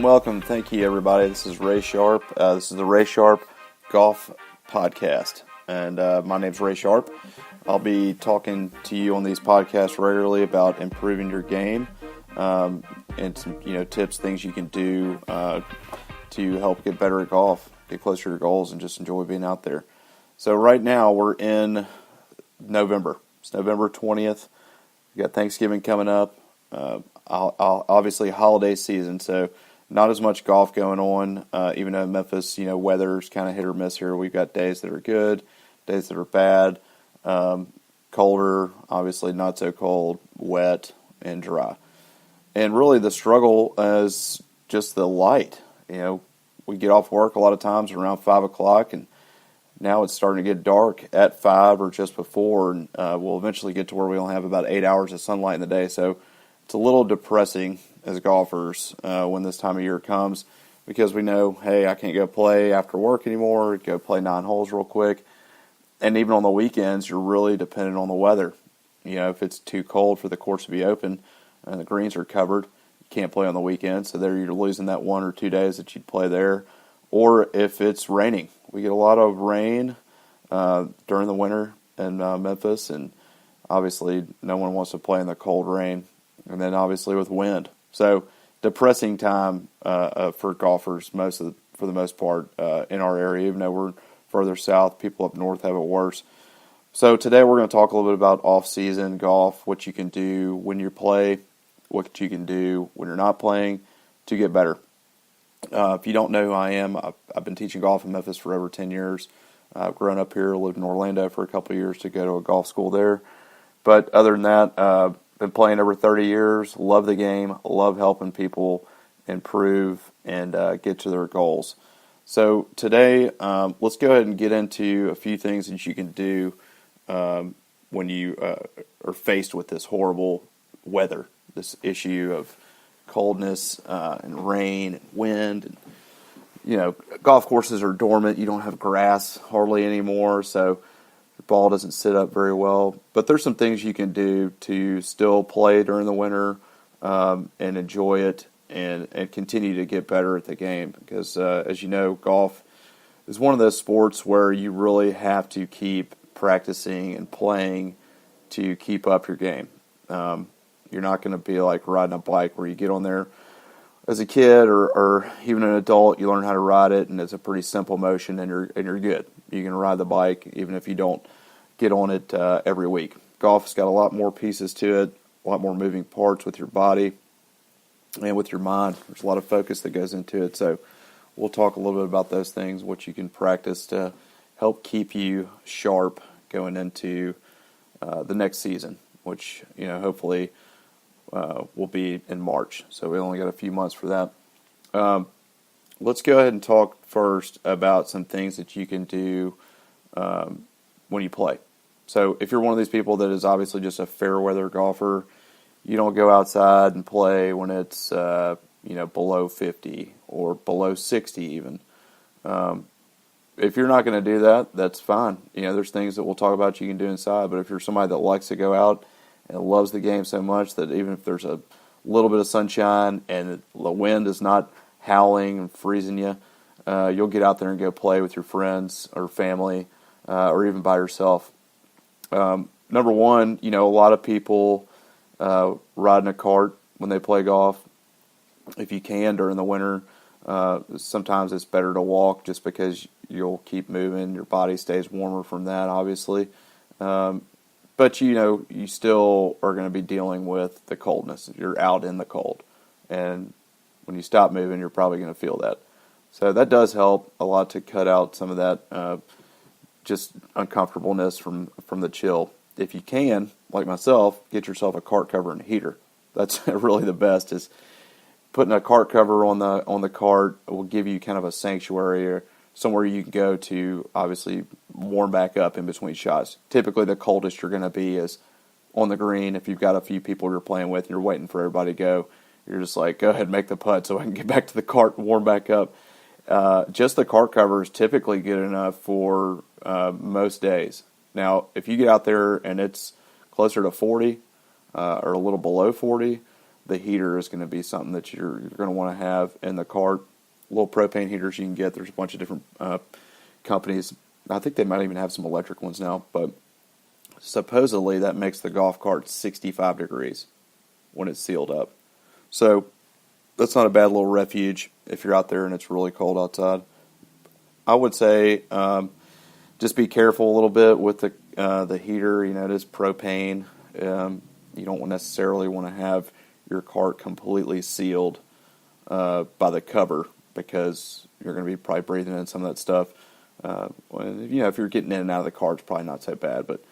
Welcome. Thank you, everybody. This is Ray Sharp. This is the Ray Sharp Golf Podcast, and my name's Ray Sharp. I'll be talking to you on these podcasts regularly about improving your game and some tips, things you can do to help get better at golf, get closer to your goals, and just enjoy being out there. So right now we're in November. It's November 20th. We got Thanksgiving coming up. Obviously holiday season, so not as much golf going on, even though Memphis, weather's kind of hit or miss here. We've got days that are good, days that are bad, colder, obviously not so cold, wet, and dry. And really the struggle is just the light. We get off work a lot of times around 5 o'clock, and now it's starting to get dark at 5 or just before, and we'll eventually get to where we only have about 8 hours of sunlight in the day, so it's a little depressing as golfers when this time of year comes, because we know, hey, I can't go play after work anymore, go play 9 holes real quick. And even on the weekends, you're really dependent on the weather. If it's too cold for the course to be open and the greens are covered, you can't play on the weekend, so there you're losing that 1 or 2 days that you'd play there. Or if it's raining. We get a lot of rain during the winter in Memphis, and obviously no one wants to play in the cold rain. And then obviously with wind. So depressing time for golfers for the most part in our area, even though we're further south. People up north have it worse. So today we're going to talk a little bit about off-season golf, what you can do when you play, what you can do when you're not playing to get better. If you don't know who I am, I've been teaching golf in Memphis for over 10 years. I've grown up here, lived in Orlando for a couple of years to go to a golf school there. But other than that, been playing over 30 years, love the game, love helping people improve and get to their goals. So today, let's go ahead and get into a few things that you can do when you are faced with this horrible weather, this issue of coldness and rain and wind. And, golf courses are dormant. You don't have grass hardly anymore, so the ball doesn't sit up very well. But there's some things you can do to still play during the winter and enjoy it and continue to get better at the game. Because, as you know, golf is one of those sports where you really have to keep practicing and playing to keep up your game. You're not going to be like riding a bike where you get on there as a kid or even an adult, you learn how to ride it, and it's a pretty simple motion, and you're good. You can ride the bike even if you don't get on it every week. Golf's got a lot more pieces to it, a lot more moving parts with your body and with your mind. There's a lot of focus that goes into it. So we'll talk a little bit about those things, what you can practice to help keep you sharp going into the next season, which hopefully will be in March. So we only got a few months for that. Let's go ahead and talk first about some things that you can do when you play. So if you're one of these people that is obviously just a fair weather golfer, you don't go outside and play when it's below 50 or below 60 even. If you're not going to do that, that's fine. There's things that we'll talk about you can do inside. But if you're somebody that likes to go out and loves the game so much that even if there's a little bit of sunshine and the wind is not howling and freezing you, you'll get out there and go play with your friends or family or even by yourself. Number one, a lot of people ride in a cart when they play golf. If you can during the winter, sometimes it's better to walk just because you'll keep moving. Your body stays warmer from that, obviously. But, you still are going to be dealing with the coldness. You're out in the cold. And when you stop moving, you're probably going to feel that. So that does help a lot to cut out some of that just uncomfortableness from the chill. If you can, like myself, get yourself a cart cover and a heater. That's really the best, is putting a cart cover on the cart will give you kind of a sanctuary or somewhere you can go to obviously warm back up in between shots. Typically the coldest you're going to be is on the green if you've got a few people you're playing with and you're waiting for everybody to go. You're just like, go ahead and make the putt so I can get back to the cart and warm back up. Just the cart cover is typically good enough for most days. Now, if you get out there and it's closer to 40 or a little below 40, the heater is going to be something that you're going to want to have in the cart. Little propane heaters you can get. There's a bunch of different companies. I think they might even have some electric ones now, but supposedly that makes the golf cart 65 degrees when it's sealed up. So that's not a bad little refuge if you're out there and it's really cold outside. I would say just be careful a little bit with the heater. You know, it is propane. You don't necessarily want to have your cart completely sealed by the cover, because you're going to be probably breathing in some of that stuff. If you're getting in and out of the cart, it's probably not so bad. But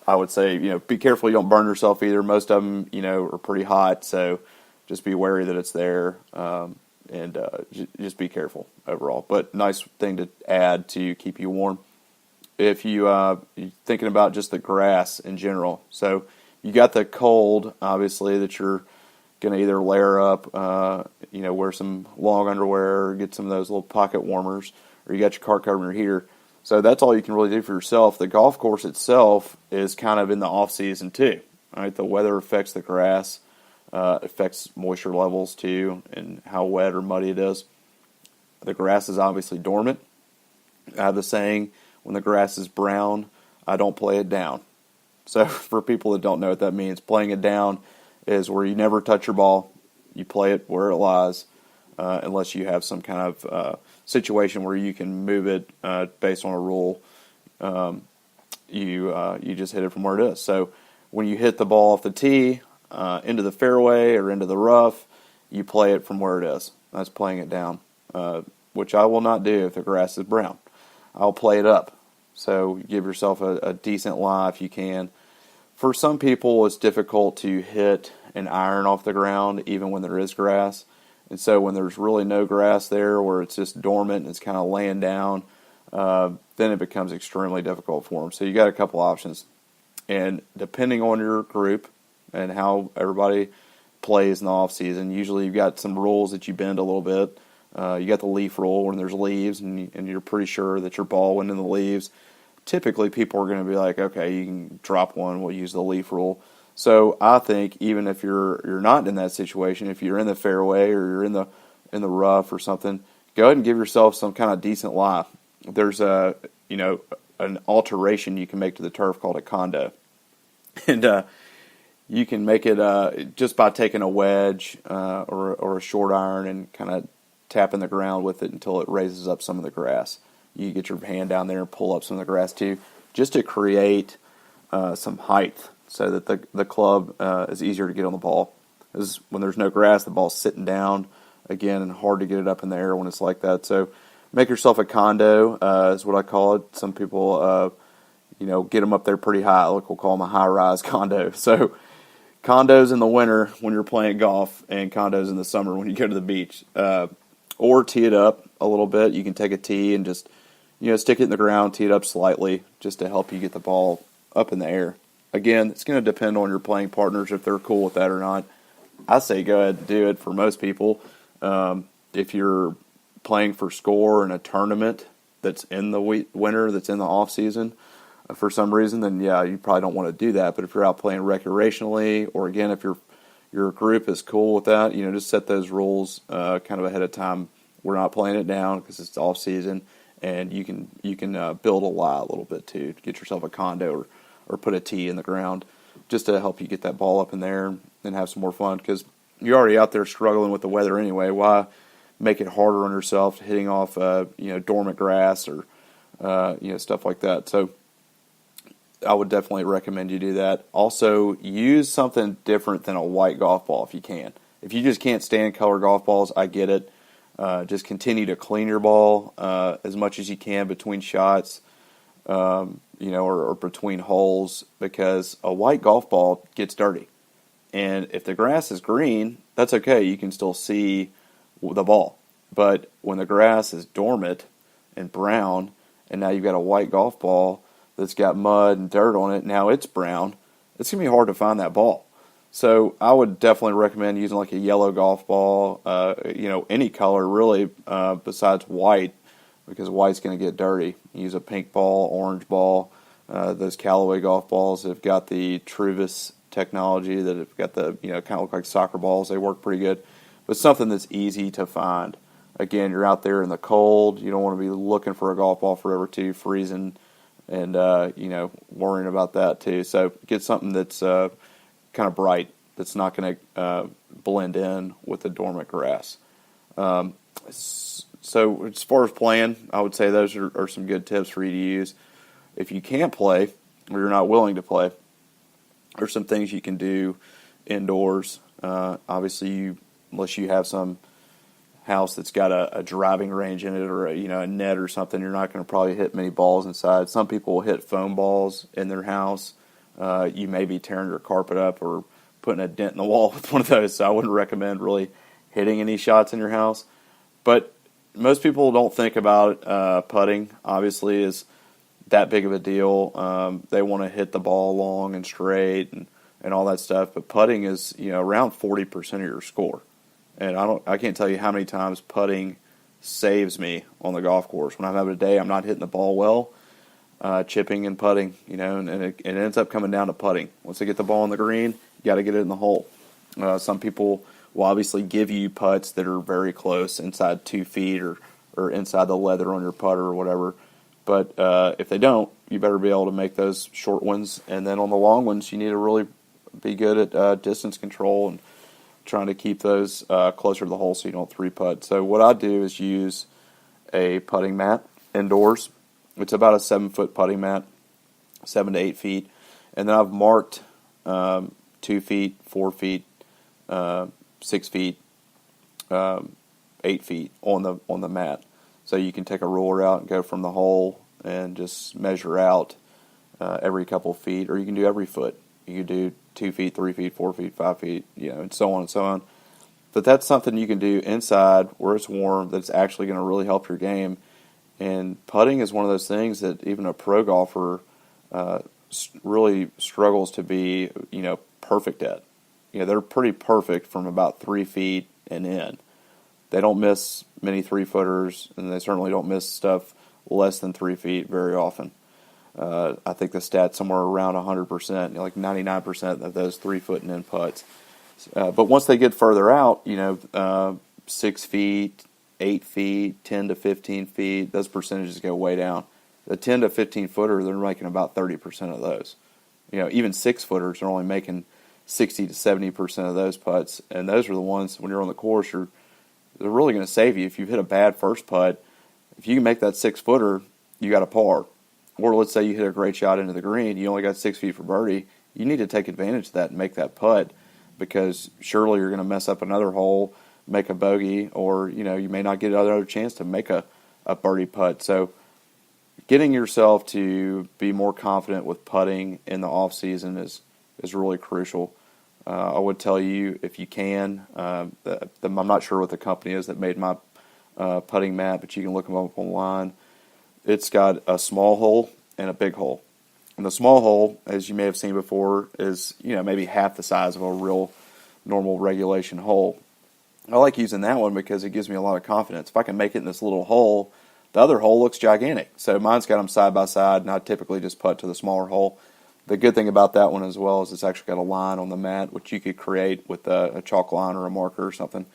I would say, be careful you don't burn yourself either. Most of them, are pretty hot, so just be wary that it's there, and just be careful overall. But nice thing to add to keep you warm. If you're thinking about just the grass in general, so you got the cold, obviously, that you're going to either layer up, wear some long underwear, or get some of those little pocket warmers, or you got your cart cover and your heater. So that's all you can really do for yourself. The golf course itself is kind of in the off season too. Right, the weather affects the grass, affects moisture levels too, and how wet or muddy it is. The grass is obviously dormant. I have the saying, when the grass is brown, I don't play it down. So for people that don't know what that means, playing it down is where you never touch your ball. You play it where it lies, unless you have some kind of situation where you can move it based on a rule. You just hit it from where it is. So when you hit the ball off the tee into the fairway or into the rough, you play it from where it is. That's playing it down, which I will not do if the grass is brown. I'll play it up. So give yourself a decent lie if you can. For some people, it's difficult to hit an iron off the ground even when there is grass. And so when there's really no grass there, where it's just dormant and it's kind of laying down, then it becomes extremely difficult for them. So you got a couple options. And depending on your group and how everybody plays in the off season, usually you've got some rules that you bend a little bit. You got the leaf rule when there's leaves, and you're pretty sure that your ball went in the leaves. Typically, people are going to be like, okay, you can drop one, we'll use the leaf rule. So I think even if you're not in that situation, if you're in the fairway or you're in the rough or something, go ahead and give yourself some kind of decent lie. There's an alteration you can make to the turf called a condo, and you can make it just by taking a wedge or a short iron and kind of tapping the ground with it until it raises up some of the grass. You get your hand down there and pull up some of the grass too, just to create some height so that the club is easier to get on the ball. Because when there's no grass, the ball's sitting down again, and hard to get it up in the air when it's like that. So make yourself a condo is what I call it. Some people, get them up there pretty high. We'll call them a high-rise condo. So condos in the winter when you're playing golf, and condos in the summer when you go to the beach. Or tee it up a little bit. You can take a tee and just stick it in the ground, tee it up slightly, just to help you get the ball up in the air. Again, it's going to depend on your playing partners if they're cool with that or not. I say go ahead and do it for most people. If you're playing for score in a tournament that's in the winter, that's in the off season, for some reason, then yeah, you probably don't want to do that. But if you're out playing recreationally, or again, if your group is cool with that, just set those rules kind of ahead of time. We're not playing it down because it's off season, and you can build a lie a little bit too. Get yourself a condo or put a tee in the ground just to help you get that ball up in there and have some more fun, because you're already out there struggling with the weather anyway. Why make it harder on yourself hitting off dormant grass or stuff like that? So I would definitely recommend you do that. Also, use something different than a white golf ball if you can. If you just can't stand color golf balls, I get it. Just continue to clean your ball as much as you can between shots, or between holes, because a white golf ball gets dirty. And if the grass is green, that's okay. You can still see the ball. But when the grass is dormant and brown, and now you've got a white golf ball that's got mud and dirt on it, now it's brown, it's going to be hard to find that ball. So I would definitely recommend using like a yellow golf ball, any color really, besides white, because white's going to get dirty. Use a pink ball, orange ball. Those Callaway golf balls have got the Truvis technology that have got the, kind of look like soccer balls. They work pretty good. But something that's easy to find. Again, you're out there in the cold. You don't want to be looking for a golf ball forever too, freezing and, worrying about that too. So get something that's kind of bright, that's not going to blend in with the dormant grass. So as far as playing, I would say those are some good tips for you to use. If you can't play or you're not willing to play, there's some things you can do indoors. Obviously, unless you have some house that's got a driving range in it or a net or something, you're not going to probably hit many balls inside. Some people will hit foam balls in their house. You may be tearing your carpet up or putting a dent in the wall with one of those, so I wouldn't recommend really hitting any shots in your house. But most people don't think about putting, obviously, is that big of a deal. They want to hit the ball long and straight and all that stuff, but putting is around 40% of your score. And I can't tell you how many times putting saves me on the golf course. When I'm having a day I'm not hitting the ball well, chipping and putting, and it ends up coming down to putting. Once they get the ball on the green, you got to get it in the hole. Some people will obviously give you putts that are very close, inside 2 feet or inside the leather on your putter or whatever. But if they don't, you better be able to make those short ones. And then on the long ones, you need to really be good at distance control and trying to keep those closer to the hole so you don't 3-putt. So what I do is use a putting mat indoors. It's about a 7-foot putting mat, 7 to 8 feet. And then I've marked 2 feet, 4 feet, 6 feet, 8 feet on the mat. So you can take a ruler out and go from the hole and just measure out every couple of feet, or you can do every foot. You can do 2 feet, 3 feet, 4 feet, 5 feet, and so on and so on. But that's something you can do inside where it's warm that's actually going to really help your game. And putting is one of those things that even a pro golfer really struggles to be, perfect at. They're pretty perfect from about 3 feet and in. They don't miss many 3-footers, and they certainly don't miss stuff less than 3 feet very often. I think the stat's somewhere around 100%, like 99% of those 3-foot and in putts. But once they get further out, 6 feet, 8 feet, 10 to 15 feet, those percentages go way down. The 10 to 15 footer, they're making about 30% of those. Even 6-footers are only making 60 to 70% of those putts, and those are the ones when you're on the course, they're really going to save you. If you've hit a bad first putt, if you can make that 6-footer, you got a par. Or let's say you hit a great shot into the green, you only got 6 feet for birdie. You need to take advantage of that and make that putt, because surely you're going to mess up another hole, make a bogey, or you may not get another chance to make a birdie putt. So getting yourself to be more confident with putting in the off season is really crucial. I would tell you, if you can, I'm not sure what the company is that made my putting mat, but you can look them up online. It's got a small hole and a big hole. And the small hole, as you may have seen before, is maybe half the size of a real normal regulation hole. I like using that one because it gives me a lot of confidence. If I can make it in this little hole, the other hole looks gigantic. So mine's got them side by side, and I typically just putt to the smaller hole. The good thing about that one as well is it's actually got a line on the mat, which you could create with a chalk line or a marker or something,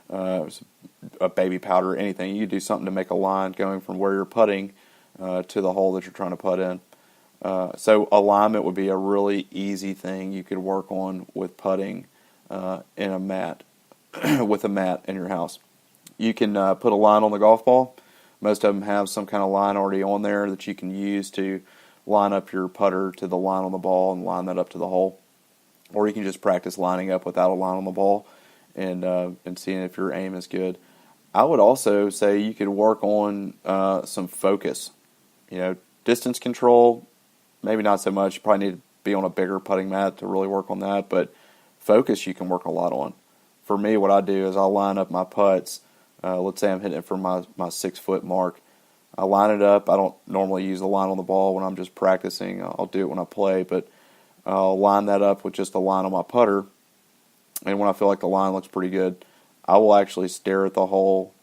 a baby powder, anything. You could do something to make a line going from where you're putting to the hole that you're trying to putt in. So alignment would be a really easy thing you could work on with putting in a mat, with a mat in your house. You can put a line on the golf ball. Most of them have some kind of line already on there that you can use to line up your putter to the line on the ball and line that up to the hole. Or you can just practice lining up without a line on the ball and seeing if your aim is good. I would also say you could work on some focus. Distance control, maybe not so much. You probably need to be on a bigger putting mat to really work on that, but focus you can work a lot on. For me, what I do is I'll line up my putts. Let's say I'm hitting it from my 6-foot mark. I line it up. I don't normally use the line on the ball when I'm just practicing. I'll do it when I play, but I'll line that up with just a line on my putter, and when I feel like the line looks pretty good, I will actually stare at the hole